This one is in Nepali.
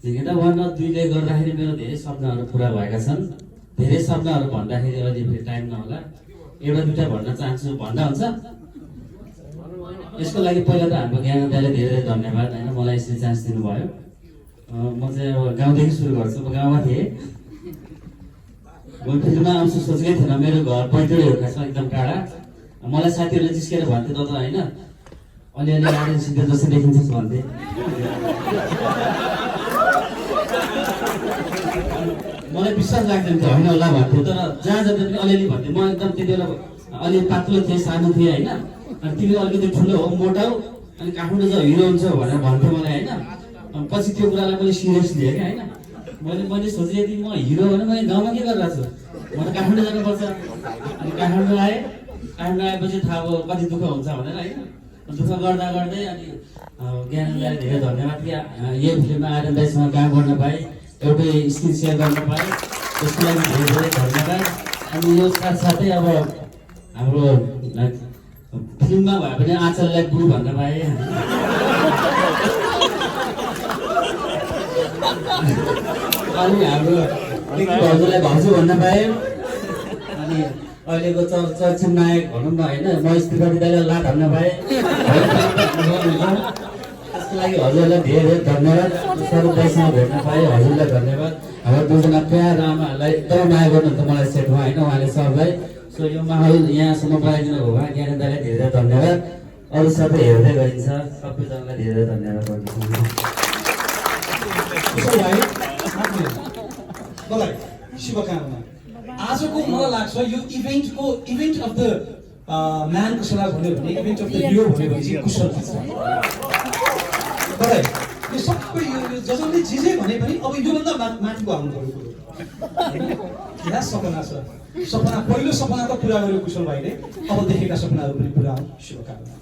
झिकेटा 1 र 2 ले गर्दाखेरि मेरो धेरै सपनाहरू पुरा भएका छन्। धेरै सपनाहरू भन्दाखेरि अहिले फेरि टाइम नहोला, एउटा दुईटा भन्न चाहन्छु। भन्दा हुन्छ? यसको लागि पहिला त हाम्रो ज्ञान दाइले धेरै धेरै धन्यवाद होइन, मलाई यसरी चान्स दिनुभयो। म चाहिँ अब गाउँदेखि सुरु गर्छु। म गाउँमा थिएँ, म फिल्ममा आउँछु सोचेकै थिएन। मेरो घर पैँटोडे हो खासमा, एकदम टाढा। मलाई साथीहरूले जिस्केर भन्थे त होइन अलिअलि आर्यन सिद्धर जस्तो देखिन्छस् भन्थे। मलाई विश्वास लाग्दैन थियो, होइन होला भन्थ्यो, तर जहाँ जाँदा पनि अलिअलि भन्थेँ। म एकदम त्यति बेला अलि पातलो थिएँ, सानो थिएँ होइन। अनि तिमी अलिकति ठुलो हो, मोटाउ, अनि काठमाडौँ जाऊ हिरो हुन्छ भनेर भन्थ्यो मलाई होइन। पछि त्यो कुरालाई मैले सिरियस लिएँ क्या होइन। मैले सोचेँ यदि म हिरो भने मैले गाउँमा के गरिरहेको छु, म त काठमाडौँ जानुपर्छ। अनि काठमाडौँ आएँ, काठमाडौँ आएपछि थाहा भयो कति दुःख हुन्छ भनेर होइन। दुःख गर्दा गर्दै अनि ज्ञान दाइलाई धेरै धन्यवाद कि यो फिल्ममा आर्यन दाइसँग काम गर्न पाएँ, एउटै स्क्रिन सेयर गर्न पाएँ, त्यसको लागि धेरै धेरै धन्यवाद। अनि यो साथसाथै अब हाम्रो फिल्ममा भए पनि आँचललाई गुरु भन्न पाएँ। अनि हाम्रो हजुरलाई भाउजू भन्न पाएँ। अनि अहिलेको चर्चित नायक भनौँ न होइन, महेश त्रिपाठी दाइलाई ला भन्न पाएँ। त्यसको लागि हजुरलाई धेरै धेरै धन्यवाद। स्वरूप दाइसँग भेट्न पाएँ, हजुरलाई धन्यवाद। हाम्रो दुईजना प्यार आमाहरूलाई एकदम माया गर्नुहुन्छ मलाई सेटमा होइन, उहाँले सबलाई। सो यो माहौल यहाँसम्म पुऱ्याइदिनु भयो भने ज्ञान दाइलाई धेरै धेरै धन्यवाद। अरू सबै हेर्दै गरिन्छ, सबैजनालाई धेरै धेरै धन्यवाद गर्दछु। शुभकामना। आजको मलाई लाग्छ यो इभेन्ट अफ द म्यान कसैलाई भन्यो भने इभेन्ट अफ द हिरो भन्यो भने चाहिँ कुशल छ। यो सबै यो जसले जे जे भने पनि अब योभन्दा माथिको आउनु पर्यो कुरो। क्या सपना छ, सपना पहिलो सपना त पुरा गर्यो कुशल भाइले, अब देखेका सपनाहरू पनि पुरा हुन्। शुभकामना।